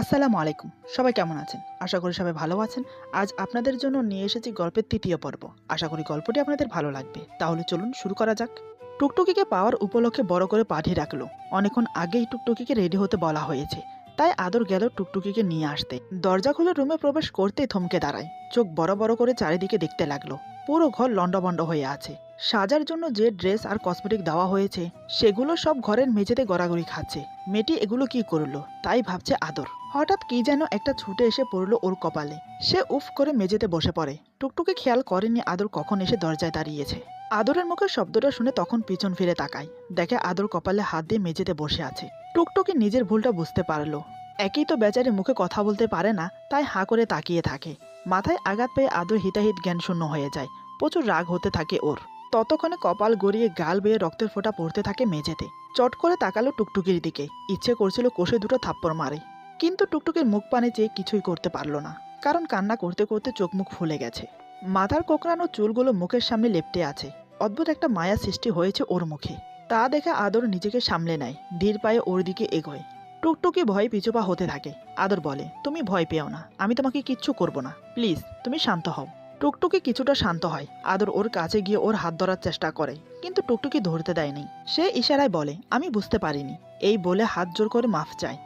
আসসালামু আলাইকুম। সবাই কেমন আছেন? আশা করি সবাই ভালো আছেন। আজ আপনাদের জন্য নিয়ে এসেছি গল্পের ৩য় পর্ব। আশা করি গল্পটি আপনাদের ভালো লাগবে। তাহলে চলুন শুরু করা যাক। টুকটুকিকে পাওয়ার উপলক্ষে বড় করে পাঠিয়ে রাখলো। অনেকক্ষণ আগেই টুকটুকিকে রেডি হতে বলা হয়েছে। তাই আদর গেল টুকটুকিকে নিয়ে আসতে। দরজা খুলে রুমে প্রবেশ করতেই থমকে দাঁড়ায়। চোখ বড় বড় করে চারিদিকে দেখতে লাগলো। পুরো ঘর লণ্ডভণ্ড হয়ে আছে। সাজার জন্য যে ড্রেস আর কসমেটিক দেওয়া হয়েছে সেগুলো সব ঘরের মেঝেতে গড়াগড়ি খাচ্ছে। মেয়েটি এগুলো কি করলো তাই ভাবছে আদর। হঠাৎ কি যেন একটা ছুটে এসে পড়লো ওর কপালে। সে উফ করে মেঝেতে বসে পড়ে। টুকটুকি খেয়াল করেনি আদর কখন এসে দরজায় দাঁড়িয়েছে। আদরের মুখের শব্দটা শুনে তখন পিছন ফিরে তাকায়। দেখে আদর কপালে হাত দিয়ে মেঝেতে বসে আছে। টুকটুকি নিজের ভুলটা বুঝতে পারলো। একই তো বেচারি মুখে কথা বলতে পারে না, তাই হাঁ করে তাকিয়ে থাকে। মাথায় আঘাত পেয়ে আদর হিতাহিত জ্ঞানশূন্য হয়ে যায়। প্রচুর রাগ হতে থাকে ওর। ততক্ষণে কপাল গড়িয়ে গাল বেয়ে রক্তের ফোঁটা পড়তে থাকে মেঝেতে। চট করে তাকালো টুকটুকির দিকে। ইচ্ছে করছিল কষে দুটো থাপ্পড় মারে, কিন্তু টুকটুকির মুখ পানে চেয়ে কিছুই করতে পারল না। কারণ কান্না করতে করতে চোখ মুখ ফুলে গেছে। মাথার কোঁকড়ানো চুলগুলো মুখের সামনে লেপ্টে আছে। অদ্ভুত একটা মায়া সৃষ্টি হয়েছে ওর মুখে। তা দেখে আদর নিজেকে সামলে নেয়, ধীর পায়ে ওর দিকে এগোয়। টুকটুকি ভয়ে পিছুপা হতে থাকে। আদর বলে, তুমি ভয় পেও না, আমি তোমাকে কিচ্ছু করব না, প্লিজ তুমি শান্ত হও। টুকটুকি কিছুটা শান্ত হয়। আদর ওর কাছে গিয়ে ওর হাত ধরার চেষ্টা করে, কিন্তু টুকটুকি ধরতে দেয়নি। সে ইশারায় বলে, আমি বুঝতে পারিনি। এই বলে হাত জোর করে মাফ চায়।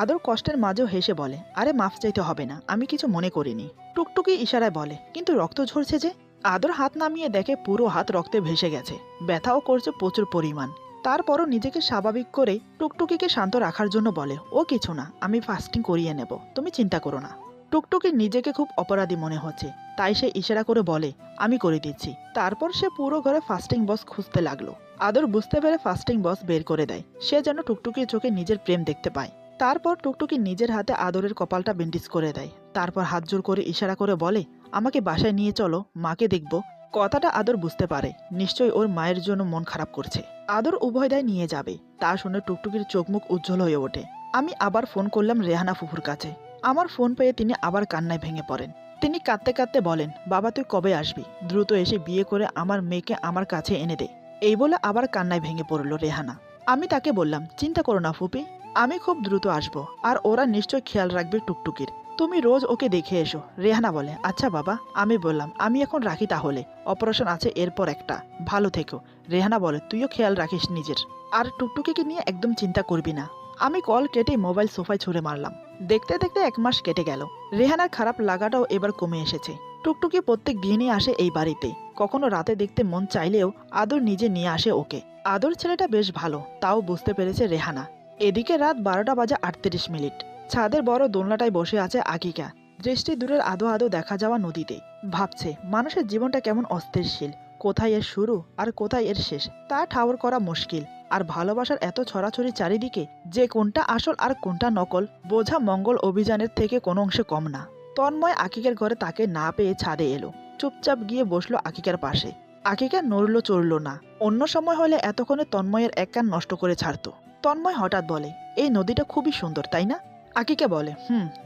আদর কষ্টের মাঝেও হেসে বলে, আরে মাফ চাইতে হবে না, আমি কিছু মনে করিনি। টুকটুকি ইশারায় বলে, কিন্তু রক্ত ঝরছে যে। আদর হাত নামিয়ে দেখে পুরো হাত রক্তে ভেসে গেছে। ব্যথাও করছে প্রচুর পরিমাণ। তারপরও নিজেকে স্বাভাবিক করে টুকটুকিকে শান্ত রাখার জন্য বলে, ও কিছু না, আমি ফাস্টিং করিয়ে নেব, তুমি চিন্তা করো না। টুকটুকি নিজেকে খুব অপরাধী মনে হচ্ছে, তাই সে ইশারা করে বলে, আমি করে দিচ্ছি। তারপর সে পুরো ঘরে ফাস্টিং বক্স খুঁজতে লাগলো। আদর বুঝতে পেরে ফাস্টিং বক্স বের করে দেয়। সে যেন টুকটুকির চোখে নিজের প্রেম দেখতে পায়। তারপর টুকটুকি নিজের হাতে আদরের কপালটা ব্যান্ডেজ করে দেয়। তারপর হাত জোর করে ইশারা করে বলে, আমাকে বাসায় নিয়ে চলো, মাকে দেখব। কথাটা আদর বুঝতে পারে, নিশ্চয়ই ওর মায়ের জন্য মন খারাপ করছে। আদর উভয়দায় নিয়ে যাবে। তা শুনে টুকটুকির চোখ মুখ উজ্জ্বল হয়ে ওঠে। আমি আবার ফোন করলাম রেহানা ফুফুর কাছে। আমার ফোন পেয়ে তিনি আবার কান্নায় ভেঙে পড়েন। তিনি কাঁদতে কাঁদতে বলেন, বাবা তুই কবে আসবি? দ্রুত এসে বিয়ে করে আমার মেয়েকে আমার কাছে এনে দে। এই বলে আবার কান্নায় ভেঙে পড়ল রেহানা। আমি তাকে বললাম, চিন্তা করো না ফুপি, আমি খুব দ্রুত আসবো, আর ওরা নিশ্চয় খেয়াল রাখবে টুকটুকির। তুমি রোজ ওকে দেখে এসো। রেহানা বলে, আচ্ছা বাবা। আমি বললাম, আমি এখন রাখি তাহলে, অপারেশন আছে এরপর একটা, ভালো থেকো। রেহানা বলে, তুইও খেয়াল রাখিস নিজের, আর টুকটুকিকে নিয়ে একদম চিন্তা করবি না। আমি কল কেটে মোবাইল সোফায় ছুঁড়ে মারলাম। দেখতে দেখতে 1 মাস কেটে গেল। রেহানার খারাপ লাগাটাও এবার কমে এসেছে। টুকটুকি প্রত্যেক দিনই আসে এই বাড়িতে। কখনো রাতে দেখতে মন চাইলেও আদর নিজে নিয়ে আসে ওকে। আদর ছেলেটা বেশ ভালো, তাও বুঝতে পেরেছে রেহানা। এদিকে রাত 12টা বাজে 38 মিনিট। ছাদের বড় দোলনাটায় বসে আছে আকিকা। দৃষ্টি দূরের আদো আদো দেখা যাওয়া নদীতে। ভাবছে, মানুষের জীবনটা কেমন অস্থিরশীল। কোথায় এর শুরু আর কোথায় এর শেষ তা ঠাউর করা মুশকিল। আর ভালোবাসার এত ছড়াছড়ি চারিদিকে, যে কোনটা আসল আর কোনটা নকল বোঝা মঙ্গল অভিযানের থেকে কোনো অংশে কম না। তন্ময় আকিকার ঘরে তাকে না পেয়ে ছাদে এলো। চুপচাপ গিয়ে বসলো আকিকার পাশে। আকিকা নড়ল চড়ল না। অন্য সময় হলে এতক্ষণে তন্ময়ের এক কান নষ্ট করে ছাড়তো। তন্ময় হঠাৎ বলে, এই নদীটা খুবই সুন্দর তাই না? আকিকা বলে,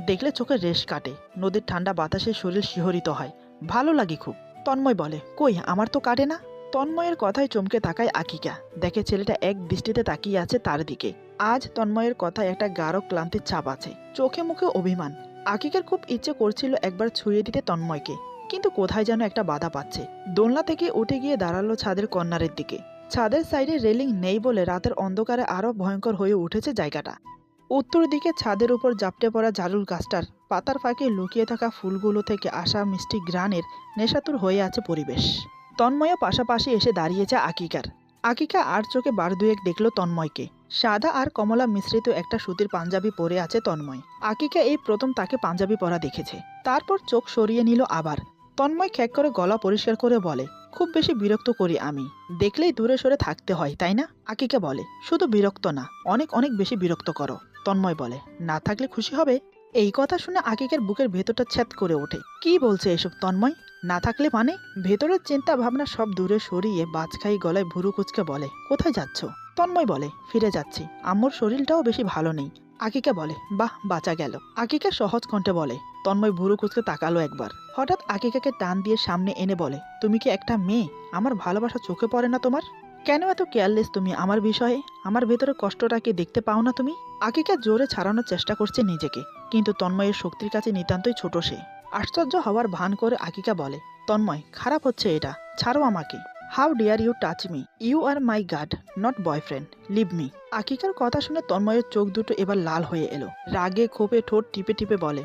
দেখলে চোখের রেশ কাটে। নদীর ঠান্ডা বাতাসে শরীর শিহরিত হয়, ভালো লাগে খুব। তন্ময় বলে, কই আমার তো কাটে না। তন্ময়ের কথায় চমকে তাকায় আকিকা। দেখে ছেলেটা এক দৃষ্টিতে তাকিয়ে আছে তার দিকে। আজ তন্ময়ের কথায় একটা গাঢ় ক্লান্তির ছাপ আছে, চোখে মুখে অভিমান। আকিকার খুব ইচ্ছে করছিল একবার ছুঁয়ে দিতে তন্ময়কে, কিন্তু কোথায় যেন একটা বাধা পাচ্ছে। দোলনা থেকে উঠে গিয়ে দাঁড়ালো ছাদের কর্নারের দিকে। ছাদের সাইডে রেলিং নেই বলে রাতের অন্ধকারে আরো ভয়ঙ্কর হয়ে উঠেছে জায়গাটা। উত্তর দিকে ছাদের উপর জাপটে পড়া জারুল গাছটার পাতার ফাঁকে লুকিয়ে থাকা ফুলগুলো থেকে আসা মিষ্টি ঘ্রাণের নেশাতুর হয়ে আছে পরিবেশ। তন্ময় পাশাপাশি এসে দাঁড়িয়েছে আকিকার। আকিকা আর চোখে বার দুয়েক দেখলো তন্ময়কে। সাদা আর কমলা মিশ্রিত একটা সুতির পাঞ্জাবি পরে আছে তন্ময়। আকিকা এই প্রথম তাকে পাঞ্জাবি পরা দেখেছে। তারপর চোখ সরিয়ে নিল আবার। তন্ময় খ্যাক করে গলা পরিষ্কার করে বলে, খুব বেশি বিরক্ত করি আমি, দেখলেই দূরে সরে থাকতে হয় তাই না? আকিকা বলে, শুধু বিরক্ত না, অনেক অনেক বেশি বিরক্ত করো। তন্ময় বলে, না থাকলে খুশি হবে? এই কথা শুনে আকিকার বুকের ভেতরটা ছ্যাদ করে ওঠে। কি বলছে এসব তন্ময়? না থাকলে মানে? ভেতরের চিন্তা ভাবনা সব দূরে সরিয়ে বাজখাই গলায় ভুরু কুচকে বলে, কোথায় যাচ্ছ? তন্ময় বলে, ফিরে যাচ্ছি, আম্মুর শরীরটাও বেশি ভালো নেই। আকিকা বলে, বাহ বাঁচা গেল। আকিকা সহজ কণ্ঠে বলে। তন্ময় ভুরু কুচকে তাকালো একবার। হঠাৎ আকিকাকে টান দিয়ে সামনে এনে বলে, তুমি কি একটা মেয়ে? আমার ভালোবাসা চোখে পড়ে না তোমার? কেন এত কেয়ারলেস তুমি আমার বিষয়ে? আমার ভেতরে কষ্টটা কি দেখতে পাও না তুমি? আকিকা জোরে ছাড়ানোর চেষ্টা করছে নিজেকে, কিন্তু তন্ময়ের শক্তির কাছে নিতান্তই ছোট সে। আশ্চর্য হওয়ার ভান করে আকিকা বলে, তন্ময়, খারাপ হচ্ছে এটা, ছাড়ো আমাকে। How dare you touch me? You are my guard, not boyfriend, leave me. আকিকার কথা শুনে তন্ময়ের চোখ দুটো এবার লাল হয়ে এলো। রাগে ক্ষোভে ঠোঁট টিপে টিপে বলে,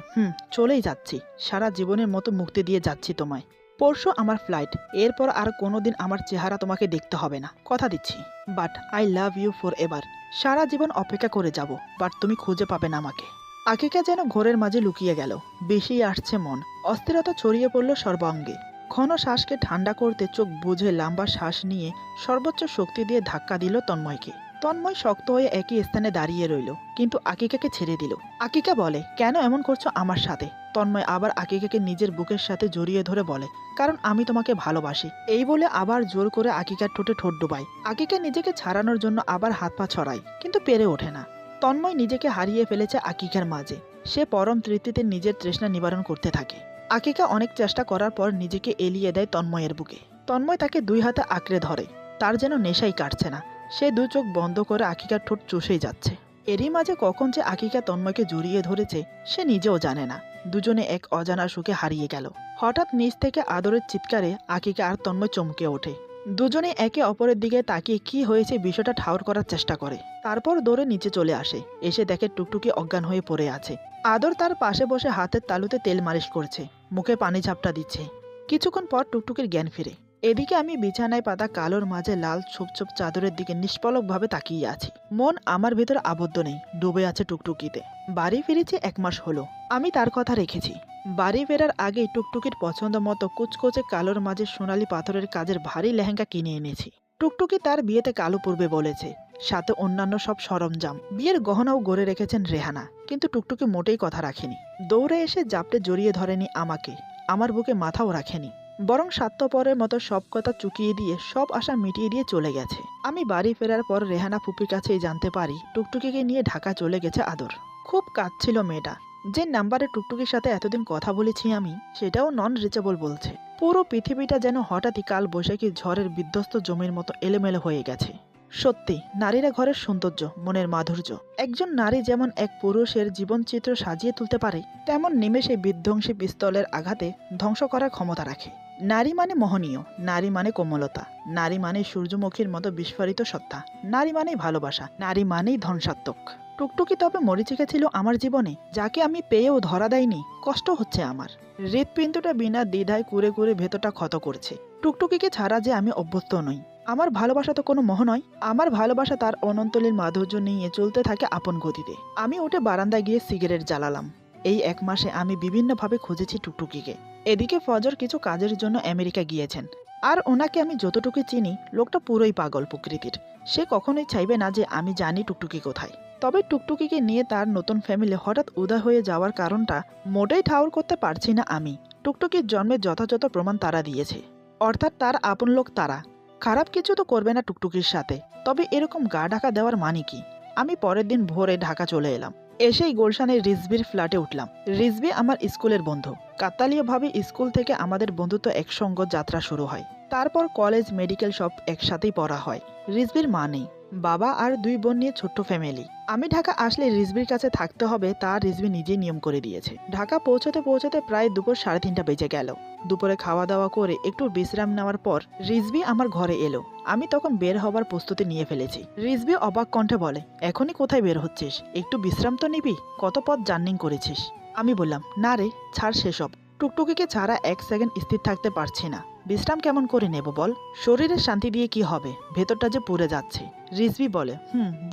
চলেই যাচ্ছি, সারা জীবনের মতো মুক্তি দিয়ে যাচ্ছি তোমায়। পরশু আমার ফ্লাইট, এরপর আর কোনোদিন আমার চেহারা তোমাকে দেখতে হবে না, কথা দিচ্ছি। But I love you forever. সারা জীবন অপেক্ষা করে যাব, বাট তুমি খুঁজে পাবে না আমাকে। আকিকা যেন ঘোরের মাঝে লুকিয়ে গেল। বেশি আসছে মন, অস্থিরতা ছড়িয়ে পড়ল সর্বাঙ্গে। ঘন শ্বাসকে ঠান্ডা করতে চোখ বুঝে লম্বা শ্বাস নিয়ে সর্বোচ্চ শক্তি দিয়ে ধাক্কা দিল তন্ময়কে। তন্ময় শক্ত হয়ে একই স্থানে দাঁড়িয়ে রইল, কিন্তু আকিকাকে ছেড়ে দিল। আকিকা বলে, কেন এমন করছো আমার সাথে? তন্ময় আবার আকিকাকে নিজের বুকের সাথে জড়িয়ে ধরে বলে, কারণ আমি তোমাকে ভালোবাসি। এই বলে আবার জোর করে আকিকার ঠোঁটে ঠোঁট ডুবায়। আকিকা নিজেকে ছাড়ানোর জন্য আবার হাত পা ছড়ায়, কিন্তু পেরে ওঠে না। তন্ময় নিজেকে হারিয়ে ফেলেছে আকিকার মাঝে। সে পরম তৃপ্তিতে নিজের তৃষ্ণা নিবারণ করতে থাকে। আকিকা অনেক চেষ্টা করার পর নিজেকে এলিয়ে দেয় তন্ময়ের বুকে। তন্ময় তাকে দুই হাতে আঁকড়ে ধরে, তার যেন নেশাই কাটছে না। সে দু চোখ বন্ধ করে আকিকার ঠোঁট চুষেই যাচ্ছে। এরই মাঝে কখন যে আকিকা তন্ময়কে জড়িয়ে ধরেছে সে নিজেও জানে না। দুজনে এক অজানা সুখে হারিয়ে গেল। হঠাৎ নিচ থেকে আদরের চিৎকারে আকিকা আর তন্ময় চমকে ওঠে। দুজনে একে অপরের দিকে তাকিয়ে কি হয়েছে বিষয়টা ঠাউর করার চেষ্টা করে। তারপর দৌড়ে নিচে চলে আসে। এসে দেখে টুকটুকি অজ্ঞান হয়ে পড়ে আছে। আদর তার পাশে বসে হাতের তালুতে তেল মালিশ করছে, মুখে পানি ঝাপটা দিচ্ছে। কিছুক্ষণ পর টুকটুকির জ্ঞান ফিরে। এদিকে আমি বিছানায় পাতা কালোর মাঝে লাল ছোপ ছোপ চাদরের দিকে নিষ্পলকভাবে তাকিয়ে আছি। মন আমার ভেতর আবদ্ধ নেই, ডুবে আছে টুকটুকিতে। বাড়ি ফিরেছি 1 মাস হলো। আমি তার কথা রেখেছি। বাড়ি ফেরার আগেই টুকটুকির পছন্দ মতো কুচকোচে কালোর মাঝে সোনালি পাথরের কাজের ভারী লেহেঙ্গা কিনে এনেছি। টুকটুকি তার বিয়েতে কালো পরবে বলেছে, সাথে অন্যান্য সব সরঞ্জাম। বিয়ের গহনাও গড়ে রেখেছেন রেহানা, কিন্তু টুকটুকি মোটেই কথা রাখেনি। দৌড়ে এসে জাপটে জড়িয়ে ধরেনি আমাকে, আমার বুকে মাথাও রাখেনি, বরং স্বার্থপরের মতো সব কথা চুকিয়ে দিয়ে সব আশা মিটিয়ে দিয়ে চলে গেছে। আমি বাড়ি ফেরার পর রেহানা ফুপির কাছেই জানতে পারি টুকটুকিকে নিয়ে ঢাকা চলে গেছে আদর। খুব কাঁদছিল মেয়েটা। যে নাম্বারে টুকটুকির সাথে এতদিন কথা বলেছি আমি, সেটাও নন রিচেবল বলছে। পুরো পৃথিবীটা যেন হঠাৎই কাল বৈশাখী ঝড়ের বিধ্বস্ত জমির মতো এলোমেলো হয়ে গেছে। সত্যি, নারীরা ঘরের সৌন্দর্য, মনের মাধুর্য। একজন নারী যেমন এক পুরুষের জীবনচিত্র সাজিয়ে তুলতে পারে, তেমন নিমেষে বিধ্বংসী পিস্তলের আঘাতে ধ্বংস করার ক্ষমতা রাখে। নারী মানে মোহনীয়, নারী মানে কোমলতা, নারী মানে সূর্যমুখীর মতো বিস্ফোরিত সত্তা, নারী মানেই ভালোবাসা, নারী মানেই ধ্বংসাত্মক। টুকটুকি তবে মরিচিকা ছিল আমার জীবনে, যাকে আমি পেয়েও ধরা দেয়নি। কষ্ট হচ্ছে আমার। হৃৎপিণ্ডটা বিনা দ্বিধায় কুরে কুরে ভেতরটা ক্ষত করছে। টুকটুকিকে ছাড়া যে আমি অভ্যস্ত নই। আমার ভালোবাসা তো কোনো মোহ নয়। আমার ভালোবাসা তার অনন্তলীল মাধুর্য নিয়ে চলতে থাকে আপন গতিতে। আমি উঠে বারান্দায় গিয়ে সিগারেট জ্বালালাম। এই 1 মাসে আমি বিভিন্নভাবে খুঁজেছি টুকটুকিকে। এদিকে ফজর কিছু কাজের জন্য আমেরিকা গিয়েছেন। আর ওনাকে আমি যতটুকু চিনি, লোকটা পুরোই পাগল প্রকৃতির। সে কখনোই চাইবে না যে আমি জানি টুকটুকি কোথায়। তবে টুকটুকিকে নিয়ে তার নতুন ফ্যামিলি হঠাৎ উদয় হয়ে যাওয়ার কারণটা মোটেই ঠাউর করতে পারছি না আমি। টুকটুকির জন্মের যথাযথ প্রমাণ তারা দিয়েছে, অর্থাৎ তার আপন লোক তারা। খারাপ কিছু তো করবে না টুকটুকির সাথে, তবে এরকম গা ঢাকা দেওয়ার মানে কি? আমি পরের দিন ভোরে ঢাকা চলে এলাম। এসেই গুলশানের রিজভির ফ্ল্যাটে উঠলাম। রিজভি আমার স্কুলের বন্ধু। কাকতালীয়ভাবে স্কুল থেকে আমাদের বন্ধুত্ব একসঙ্গ যাত্রা শুরু হয়। তারপর কলেজ, মেডিকেল সব একসাথেই পড়া হয়। রিজভির মা নেই, বাবা আর 2 বোন নিয়ে ছোট্ট ফ্যামিলি। আমি ঢাকা আসলে রিজভির কাছে থাকতে হবে, তা রিজভি নিজেই নিয়ম করে দিয়েছে। ঢাকা পৌঁছতে পৌঁছতে প্রায় দুপুর 3:30 বেজে গেল। দুপুরে খাওয়া দাওয়া করে একটু বিশ্রাম নেওয়ার পর রিজভি আমার ঘরে এলো। আমি তখন বের হবার প্রস্তুতি নিয়ে ফেলেছি। রিজভি অবাক কণ্ঠে বলে, এখনই কোথায় বের হচ্ছিস? একটু বিশ্রাম তো নিবি, কত পথ জার্নিং করেছিস। আমি বললাম, না রে, ছাড় সেসব। টুকটুকিকে ছাড়া 1 সেকেন্ড স্থির থাকতে পারছি না। বিশ্রাম কেমন করে নেব বল? শরীরের শান্তি দিয়ে কি হবে, ভেতরটা যে পুড়ে যাচ্ছে। রিজভি বলে,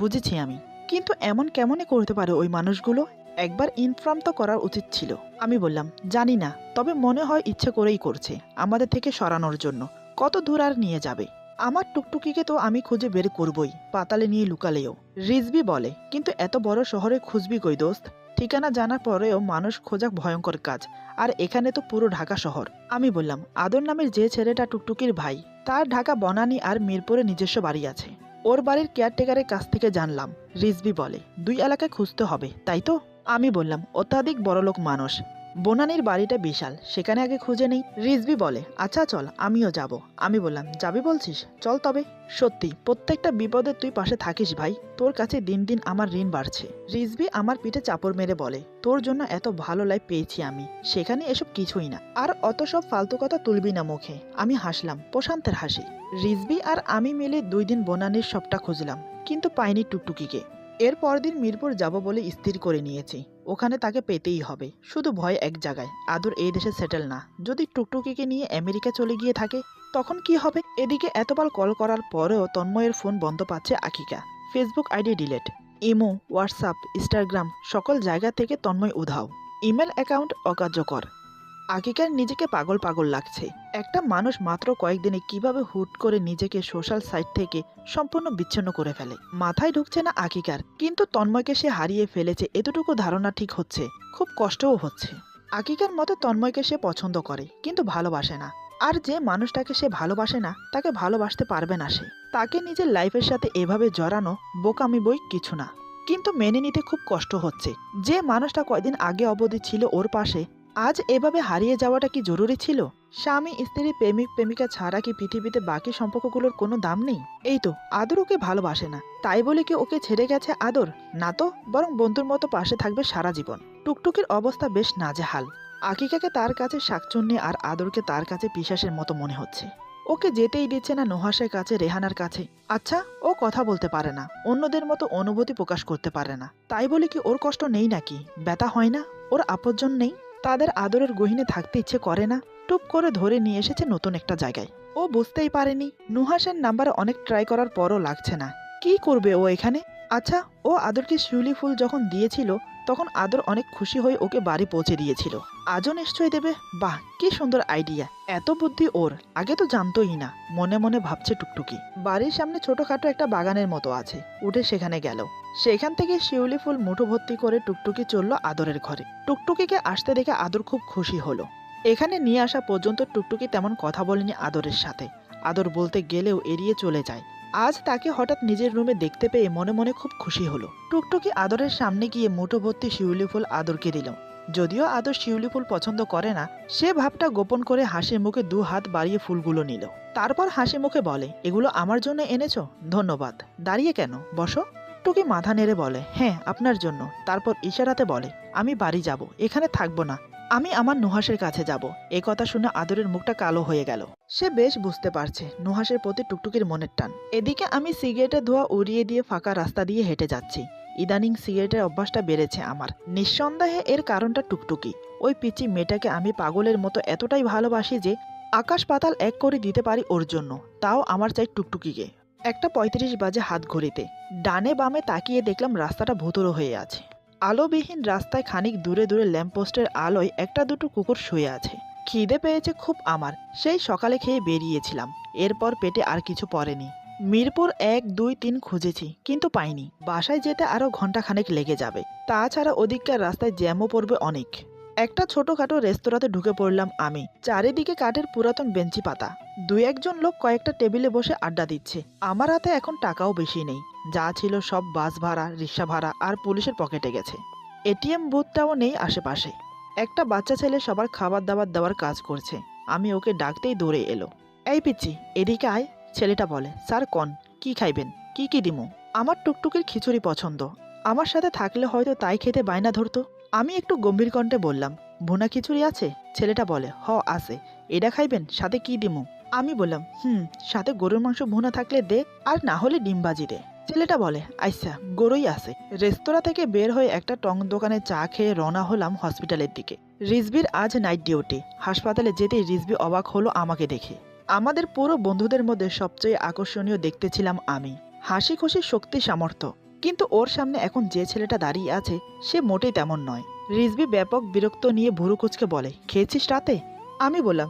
বুঝেছি আমি, কিন্তু এমন কেমনে করতে পারে ওই মানুষগুলো? একবার ইনফর্ম তো করার উচিত ছিল। আমি বললাম, জানি না, তবে মনে হয় ইচ্ছে করেই করছে, আমাদের থেকে সরানোর জন্য। কত দূর আর নিয়ে যাবে? আমার টুকটুকিকে তো আমি খুঁজে বের করবই, পাতালে নিয়ে লুকালেও। রিজভি বলে, কিন্তু এত বড় শহরে খুঁজবি কই দোস্ত? ঠিকানা জানার পরেও মানুষ খোঁজা ভয়ঙ্কর কাজ, আর এখানে তো পুরো ঢাকা শহর। আমি বললাম, আদর নামের যে ছেলেটা টুকটুকির ভাই, তার ঢাকা বনানী আর মিরপুরে নিজস্ব বাড়ি আছে। ওর বাড়ির কেয়ারটেকারের কাছ থেকে জানলাম। রিজভি বলে, 2 এলাকায় খুঁজতে হবে, তাই তো? আমি বললাম, অত্যাধিক বড়লোক মানুষ, বনানীর বাড়িটা বিশাল, সেখানে আগে খুঁজে নেই। রিজভি বলে, আচ্ছা চল, আমিও যাব। আমি বললাম, যাবি বলছিস, চল তবে। সত্যি প্রত্যেকটা বিপদে তুই পাশে থাকিস ভাই, তোর কাছে দিন দিন আমার ঋণ বাড়ছে। রিজভি আমার পিঠে চাপড় মেরে বলে, তোর জন্য এত ভালো লাইফ পেয়েছি আমি, সেখানে এসব কিছুই না, আর অত সব ফালতু কথা তুলবি না মুখে। আমি হাসলাম, প্রশান্তের হাসি। রিজভি আর আমি মিলে 2 দিন বনানীর সবটা খুঁজলাম, কিন্তু পাইনি টুকটুকিকে। এর পরদিন মিরপুর যাব বলে স্থির করে নিয়েছি। ওখানে তাকে পেতেই হবে, শুধু ভয় এক জায়গায়, আদর এই দেশে সেটেল না। যদি টুকটুকিকে নিয়ে আমেরিকা চলে গিয়ে থাকে তখন কি হবে? এদিকে এতবার কল করার পরেও তন্ময়ের ফোন বন্ধ পাচ্ছে আকিকা। Facebook ID delete, imo, WhatsApp, Instagram সকল জায়গা থেকে তন্ময় উধাও, ইমেল অ্যাকাউন্ট অকার্যকর। আকিকার নিজেকে পাগল পাগল লাগছে। একটা মানুষ মাত্র কয়েকদিনে কিভাবে হুট করে নিজেকে সোশ্যাল সাইট থেকে সম্পূর্ণ বিচ্ছিন্ন করে ফেলে, মাথায় ঢুকছে না আকিকার। কিন্তু তন্ময়কে সে হারিয়ে ফেলেছে এতটুকু ধারণা ঠিক হচ্ছে, খুব কষ্টও হচ্ছে। আকিকার মতে তন্ময়কে সে পছন্দ করে কিন্তু ভালোবাসে না, আর যে মানুষটাকে সে ভালোবাসে না তাকে ভালোবাসতে পারবে না সে। তাকে নিজের লাইফের সাথে এভাবে জড়ানো বোকামি বই কিছু না, কিন্তু মেনে নিতে খুব কষ্ট হচ্ছে। যে মানুষটা কয়দিন আগে অবধি ছিল ওর পাশে, আজ এভাবে হারিয়ে যাওয়াটা কি জরুরি ছিল? স্বামী স্ত্রী প্রেমিক প্রেমিকা ছাড়া কি পৃথিবীতে বাকি সম্পর্কগুলোর কোনো দাম নেই? এই তো, আদর ওকে ভালোবাসে না, তাই বলে কি ওকে ছেড়ে গেছে আদর? না তো, বরং বন্ধুর মতো পাশে থাকবে সারা জীবন। টুকটুকির অবস্থা বেশ নাজেহাল। আকিকাকে তার কাছে শাকচুন্নি আর আদরকে তার কাছে পিশাচের মতো মনে হচ্ছে। ওকে যেতেই দিচ্ছে না নুহাসের কাছে, রেহানার কাছে। আচ্ছা, ও কথা বলতে পারে না, অন্যদের মতো অনুভূতি প্রকাশ করতে পারে না, তাই বলে কি ওর কষ্ট নেই নাকি? ব্যথা হয় না? ওর আপনজন নেই? তাদের আদরের গহীনে থাকতে ইচ্ছে করে না? টুপ করে ধরে নিয়ে এসেছে নতুন একটা জায়গায়। ও বুঝতেই পারেনি, নুহাসের নাম্বারে অনেক ট্রাই করার পরও লাগছে না। কি করবে ও এখানে? আচ্ছা, ও আদরকে শিউলি ফুল যখন দিয়েছিল তখন আদর অনেক খুশি হয়ে ওকে বাড়ি পৌঁছে দিয়েছিল। আজও নিশ্চয়ই দেবে। বাহ, কি সুন্দর আইডিয়া, এত বুদ্ধি ওর, আগে তো জানতোই না, মনে মনে ভাবছে টুকটুকি। বাড়ির সামনে ছোটখাটো একটা বাগানের মতো আছে, উঠে সেখানে গেল। সেখান থেকে শিউলি ফুল মুঠো ভর্তি করে টুকটুকি চলল আদরের ঘরে। টুকটুকিকে আসতে দেখে আদর খুব খুশি হলো। এখানে নিয়ে আসা পর্যন্ত টুকটুকি তেমন কথা বলেনি আদরের সাথে, আদর বলতে গেলেও এড়িয়ে চলে যায়। আজ তাকে হঠাৎ নিজের রুমে দেখতে পেয়ে মনে মনে খুব খুশি হলো। টুকটুকি আদরের সামনে গিয়ে মুঠো ভর্তি শিউলি ফুল আদরকে দিল। যদিও আদর শিউলি ফুল পছন্দ করে না, সে ভাবটা গোপন করে হাসি মুখে 2 হাত বাড়িয়ে ফুলগুলো নিল। তারপর হাসি মুখে বলে, এগুলো আমার জন্য এনেছো? ধন্যবাদ। দাঁড়িয়ে কেন, বসো। টুকি মাথা নেড়ে বলে, হ্যাঁ, আপনার জন্য। তারপর ইশারাতে বলে, আমি বাড়ি যাব, এখানে থাকবো না, আমি আমার নুহাসের কাছে যাব। এ কথা শুনে আদরের মুখটা কালো হয়ে গেল। সে বেশ বুঝতে পারছে নুহাসের প্রতি টুকটুকির মনের টান। এদিকে আমি সিগারেটের ধোঁয়া উড়িয়ে দিয়ে ফাঁকা রাস্তা দিয়ে হেঁটে যাচ্ছি। ইদানিং সিগারেটের অভ্যাসটা বেড়েছে আমার। নিঃসন্দেহে এর কারণটা টুকটুকি। ওই পিচি মেয়েটাকে আমি পাগলের মতো এতটাই ভালোবাসি যে আকাশ পাতাল এক করে দিতে পারি ওর জন্য, তাও আমার চাই টুকটুকিকে। 1:35 বাজে হাত ঘড়িতে। ডানে বামে তাকিয়ে দেখলাম রাস্তাটা ভুতুড়ো হয়ে আছে। আলোবিহীন রাস্তায় খানিক দূরে দূরে ল্যাম্পপোস্টের আলোয় একটা দুটো কুকুর শুয়ে আছে। খিদে পেয়েছে খুব আমার, সেই সকালে খেয়ে বেরিয়েছিলাম। এরপর পেটে আর কিছু পড়েনি। মিরপুর 1, 2, 3 খুঁজেছি কিন্তু পাইনি। বাসায় যেতে আরো ঘন্টাখানেক লেগে যাবে। তাছাড়া ওদিককার রাস্তায় জ্যামও পড়বে অনেক। একটা ছোটখাটো রেস্তোরাঁতে ঢুকে পড়লাম আমি। চারিদিকে কাঠের পুরাতন বেঞ্চি পাতা। 2-1 জন লোক কয়েকটা টেবিলে বসে আড্ডা দিচ্ছে। আমার হাতে এখন টাকাও বেশি নেই, যা ছিল সব বাস ভাড়া, রিক্সা ভাড়া আর পুলিশের পকেটে গেছে। এটিএম বুথটাও নেই আশেপাশে। একটা বাচ্চা ছেলে সবার খাবার দাবার দেওয়ার কাজ করছে। আমি ওকে ডাকতেই দৌড়ে এলো। এই পিচ্ছি, এদিকে আয়। ছেলেটা বলে, স্যার কন, কি খাইবেন, কি দিমু? আমার টুকটুকির খিচুড়ি পছন্দ, আমার সাথে থাকলে হয়তো তাই খেতে বায়না ধরতো। আমি একটু গম্ভীর কণ্ঠে বললাম, ভুনা খিচুড়ি আছে? ছেলেটা বলে, হ আছে। এটা খাইবেন, সাথে কি দিমু? আমি বললাম, সাথে গরুর মাংস ভুনা থাকলে দে, আর না হলে ডিম ভাজি দে। ছেলেটা বলে, আচ্ছা, গরুই আছে। রেস্তোরাঁ থেকে বের হয়ে একটা টং দোকানে চা খেয়ে রওনা হলাম হসপিটালের দিকে। রিজবির আজ নাইট ডিউটি। হাসপাতালে যেতেই রিজবি অবাক হলো আমাকে দেখে। আমাদের পুরো বন্ধুদের মধ্যে সবচেয়ে আকর্ষণীয় দেখতে ছিলাম আমি। হাসি খুশি, শক্তি, সামর্থ্য। কিন্তু ওর সামনে এখন যে ছেলেটা দাঁড়িয়ে আছে সে মোটেই তেমন নয়। রিজবি ব্যাপক বিরক্ত নিয়ে ভুরু কুচকে বলে, খেয়েছিস রাতে? আমি বললাম,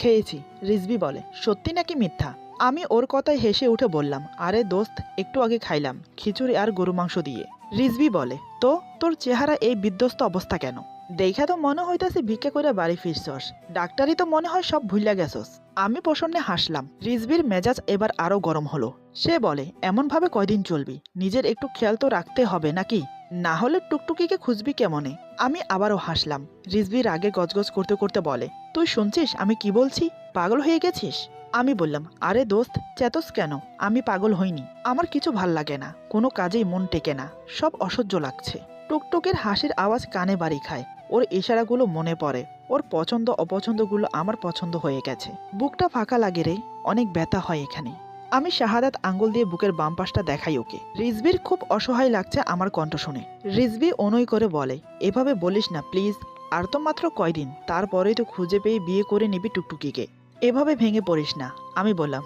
খেয়েছি। রিজবি বলে, সত্যি নাকি মিথ্যা? আমি ওর কথায় হেসে উঠে বললাম, আরে দোস্ত, একটু আগে খাইলাম খিচুড়ি আর গরু মাংস দিয়ে। রিজবি বলে, তো তোর চেহারা এই বিধ্বস্ত অবস্থা কেন? দেখা তো মনে হইতাছে ভিক্ষা করে বাড়ি ফিরছস, ডাক্তারই তো মনে হয় সব ভুইলা গেছস। আমি প্রসন্নে হাসলাম। রিজবির মেজাজ এবার আরো গরম হলো। সে বলে, এমন ভাবে কয়দিন চলবি? নিজের একটু খেয়াল তো রাখতে হবে নাকি? না হলে টুকটুকিকে খুঁজবি কেমনে? আমি আবারও হাসলাম। রিজভি রাগে গজগজ করতে করতে বলে, তুই শুনছিস আমি কি বলছি? পাগল হয়ে গেছিস? আমি বললাম, আরে দোস্ত চেতস কেন? আমি পাগল হইনি। আমার কিছু ভাল লাগে না, কোনো কাজেই মন টেকে না, সব অসহ্য লাগছে। টুকটুকের হাসির আওয়াজ কানে বাড়ি খায়। ওর ইশারাগুলো মনে পড়ে। ওর পছন্দ অপছন্দগুলো আমার পছন্দ হয়ে গেছে। বুকটা ফাঁকা লাগে রে, অনেক ব্যথা হয় এখানে। আমি শাহাদাত আঙ্গুল দিয়ে বুকের বাম পাশটা দেখাই ওকে। রিজভির খুব অসহায় লাগছে আমার কণ্ঠ শুনে। রিজভি অনুই করে বলে, এভাবে বলিস না প্লিজ, আর তো মাত্র কয়দিন, তারপরেই তো খুঁজে পেয়ে বিয়ে করে নিবি টুকটুকিকে। এভাবে ভেঙে পড়িস না। আমি বললাম,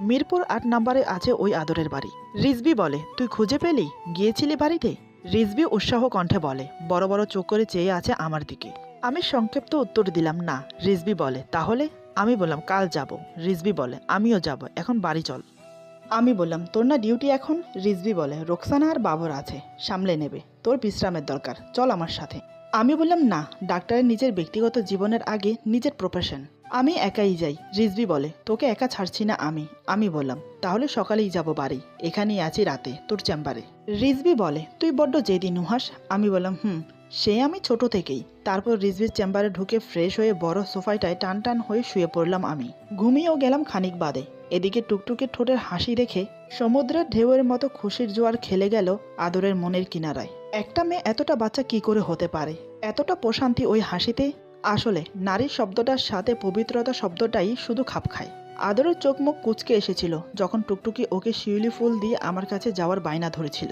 মিরপুর ৮ নম্বরে আছে ওই আদরের বাড়ি। রিজভি বলে, তুই খুঁজে পেলি? গিয়েছিলি বাড়িতে? রিজভি উৎসাহ কণ্ঠে বলে, বড় বড় চোখ করে চেয়ে আছে আমার দিকে। আমি সংক্ষিপ্ত উত্তর দিলাম না। রিজভি বলে, তাহলে? আমি বললাম, কাল যাব। রিজভি বলে, আমিও যাব, এখন বাড়ি চল। আমি বললাম, তোর না ডিউটি এখন? রিজভি বলে, রোকসানা আর বাবর আছে, সামলে নেবে, তোর বিশ্রামের দরকার, চল আমার সাথে। আমি বললাম, না, ডাক্তারের নিজের ব্যক্তিগত জীবনের আগে নিজের প্রফেশন, আমি একাই যাই। রিজভি বলে, তোকে একা ছাড়ছি না আমি। আমি বললাম, তাহলে সকালেই যাব বাড়ি, এখানেই আছি রাতে তোর চেম্বারে। রিজভি বলে, তুই বড্ড জেদি নুহাস। আমি বললাম, সে আমি ছোট থেকেই। তারপর রিজভির চেম্বারে ঢুকে ফ্রেশ হয়ে বড় সোফাটায় টান টান হয়ে শুয়ে পড়লাম আমি। ঘুমিয়েও গেলাম খানিক বাদে। এদিকে টুকটুকের ঠোঁটের হাসি দেখে সমুদ্রের ঢেউয়ের মতো খুশির জোয়ার খেলে গেল আদরের মনের কিনারায়। একটা মেয়ে এতটা বাচ্চা কি করে হতে পারে? এতটা প্রশান্তি ওই হাসিতে। আসলে নারী শব্দটার সাথে পবিত্রতা শব্দটাই শুধু খাপ খায়। আদরের চোখ মুখ কুঁচকে এসেছিল যখন টুকটুকি ওকে শিউলি ফুল দিয়ে আমার কাছে যাওয়ার বায়না ধরেছিল।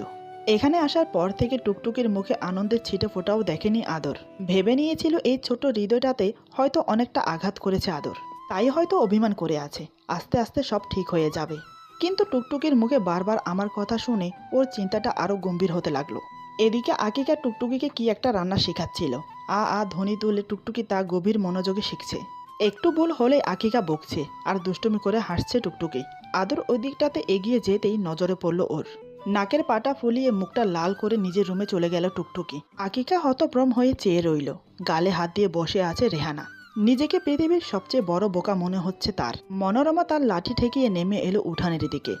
এখানে আসার পর থেকে টুকটুকির মুখে আনন্দের ছিটে ফোটাও দেখেনি আদর। ভেবে নিয়েছিল এই ছোট হৃদয়টাতে হয়তো অনেকটা আঘাত করেছে আদর, তাই হয়তো অভিমান করে আছে, আস্তে আস্তে সব ঠিক হয়ে যাবে। কিন্তু টুকটুকির মুখে বারবার আমার কথা শুনে ওর চিন্তাটা আরও গম্ভীর হতে লাগলো। এদিকে আকিকা টুকটুকিকে কি একটা রান্না শেখাচ্ছিল। আ ধ্বনি তুলে টুকটুকি তা গভীর মনোযোগে শিখছে। একটু ভুল হলে আকিকা বকছে আর দুষ্টুমি করে হাসছে টুকটুকি। আদর ওই দিকটাতে এগিয়ে যেতেই নজরে পড়ল ওর। নাকের পাটা ফুলিয়ে মুখটা লাল করে নিজের রুমে চলে গেল টুকটুকি। আকিকা হতভ্রম হয়ে চেয়ে রইল। গালে হাত দিয়ে বসে আছে রেহানা। নিজেকে পৃথিবীর সবচেয়ে বড় বোকা মনে হচ্ছে তার। মনোরমা তার লাঠি ঠেকিয়ে নেমে এলো উঠানের দিকে।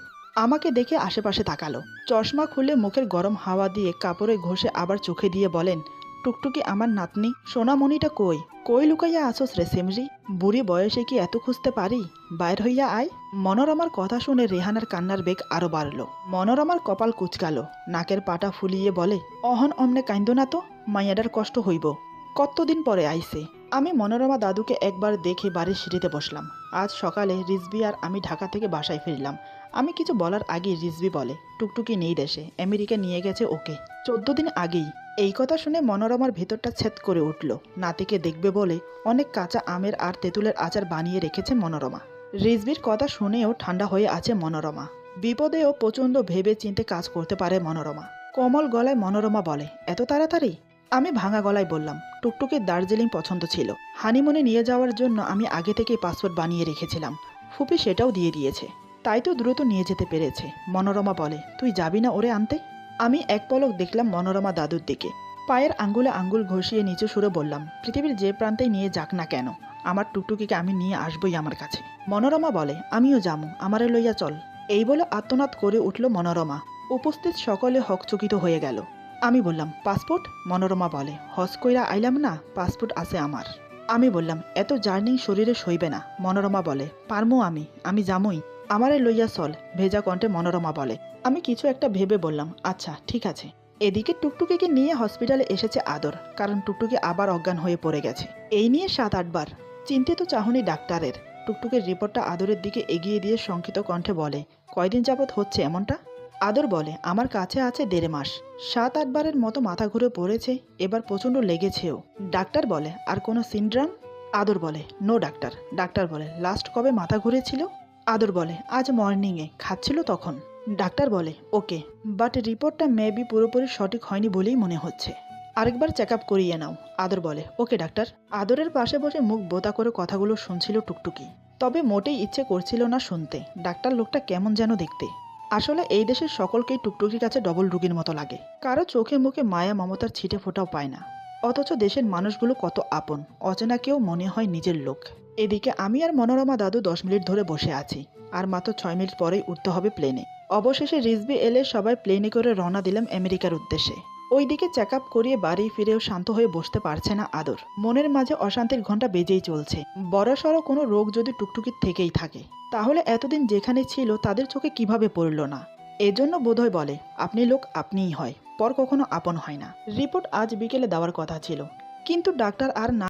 আমাকে দেখে আশেপাশে তাকালো। চশমা খুলে মুখের গরম হাওয়া দিয়ে কাপড়ে ঘষে আবার চোখে দিয়ে বলেন, টুকটুকি আমার নাতনি, সোনামণিটা কই? কই লুকাইয়া আসোস রে সিমরি? বুড়ি বয়সে কি এত খুঁজতে পারি? বাইর হইয়া আয়। মনোরমার কথা শুনে রেহানার কান্নার বেগ আরো বাড়ল। মনোরমার কপাল কুচকালো, নাকের পাটা ফুলিয়ে বলে, অহন অমনে কাইন্দ না তো, মাইয়াডার কষ্ট হইব। কতদিন পরে আইছে। আমি মনোরমা দাদুকে একবার দেখে বাড়ির সিঁড়িতে বসলাম। আজ সকালে রিজভি আর আমি ঢাকা থেকে বাসায় ফিরলাম। আমি কিছু বলার আগেই রিজভি বলে, টুকটুকি নেই দেশে, আমেরিকা নিয়ে গেছে ওকে 14 দিন আগেই। এই কথা শুনে মনোরমার ভেতরটা ছেদ করে উঠল। নাতিকে দেখবে বলে অনেক কাঁচা আমের আর তেঁতুলের আচার বানিয়ে রেখেছে মনোরমা। রিজভির কথা শুনেও ঠান্ডা হয়ে আছে মনোরমা। বিপদেও প্রচণ্ড ভেবে চিন্তে কাজ করতে পারে মনোরমা। কোমল গলায় মনোরমা বলে, এত তাড়াতাড়ি? আমি ভাঙা গলায় বললাম, টুকটুকির দার্জিলিং পছন্দ ছিল, হানিমুনে নিয়ে যাওয়ার জন্য আমি আগে থেকেই পাসপোর্ট বানিয়ে রেখেছিলাম। ফুপি সেটাও দিয়ে দিয়েছে, তাই তো দ্রুত নিয়ে যেতে পেরেছে। মনোরমা বলে, তুই যাবি না ওরে আনতে? আমি এক পলক দেখলাম মনোরমা দাদুর দিকে। পায়ের আঙ্গুলে আঙ্গুল ঘষিয়ে নিচু সুরে বললাম, পৃথিবীর যে প্রান্তেই নিয়ে যাক না কেন, আমার টুকটুকিকে আমি নিয়ে আসবই আমার কাছে। মনোরমা বলে, আমিও যামু, আমারে লইয়া চল। এই বলে আত্মনাদ করে উঠল মনোরমা। উপস্থিত সকলে হকচকিত হয়ে গেল। আমি বললাম, পাসপোর্ট? মনোরমা বলে, হজ কইরা আইলাম না, পাসপোর্ট আছে আমার। আমি বললাম, এত জার্নি শরীরে সইবে না। মনোরমা বলে, পারমু আমি যামুই, আমারে লইয়া চল। ভেজা কণ্ঠে মনোরমা বলে। আমি কিছু একটা ভেবে বললাম, আচ্ছা ঠিক আছে। এদিকে টুকটুকিকে নিয়ে হসপিটালে এসেছে আদর, কারণ টুকটুকি আবার অজ্ঞান হয়ে পড়ে গেছে। এই নিয়ে 7-8 বার চিন্তিত চাহনি ডাক্তারের। টুকটুকির রিপোর্টটা আদরের দিকে এগিয়ে দিয়ে শঙ্কিত কণ্ঠে বলে, কয়দিন যাবৎ হচ্ছে এমনটা? আদর বলে, আমার কাছে আছে 1.5 মাস। 7-8 বারের মতো মাথা ঘুরে পড়েছে, এবার প্রচণ্ড লেগেছেও। ডাক্তার বলে, আর কোনো সিনড্রাম? আদর বলে, নো ডাক্তার। ডাক্তার বলে, লাস্ট কবে মাথা ঘুরেছিল? আদর বলে, আজ মর্নিংয়ে খাচ্ছিল তখন। ডাক্তার বলে, ওকে, বাট রিপোর্টটা মেবি পুরোপুরি সঠিক হয়নি বলেই মনে হচ্ছে, আরেকবার চেক আপ করিয়ে নাও। আদর বলে, ওকে ডাক্তার। আদরের পাশে বসে মুখ বোতা করে কথাগুলো শুনছিল টুকটুকি, তবে মোটেই ইচ্ছে করছিল না শুনতে। ডাক্তার লোকটা কেমন যেন দেখতে। আসলে এই দেশের সকলকেই টুকটুকির কাছে ডবল রুগীর মতো লাগে। কারো চোখে মুখে মায়া মমতার ছিটে ফোটাও পায় না, অথচ দেশের মানুষগুলো কত আপন, অচেনা কেউ মনে হয় নিজের লোক। এদিকে আমি আর মনোরমা দাদু 10 মিনিট ধরে বসে আছি, আর মাত্র 6 মিনিট পরেই উঠতে হবে প্লেনে। অবশেষে রিজভি এলে সবাই প্লেনে করে রওনা দিলাম আমেরিকার উদ্দেশ্যে। ওইদিকে চেক আপ করিয়ে বাড়ি ফিরেও শান্ত হয়ে বসতে পারছে না আদর। মনের মাঝে অশান্তির ঘণ্টা বেজেই চলছে। বড়সড় কোনো রোগ যদি টুকটুকির থেকেই থাকে, তাহলে এতদিন যেখানে ছিল তাদের চোখে কিভাবে পড়ল না? এজন্য বোধহয় বলে, আপনি লোক আপনিই হয়, পর কখনো আপন হয় না। রিপোর্ট আজ বিকেলে দেওয়ার কথা ছিল, কিন্তু ডাক্তার আর না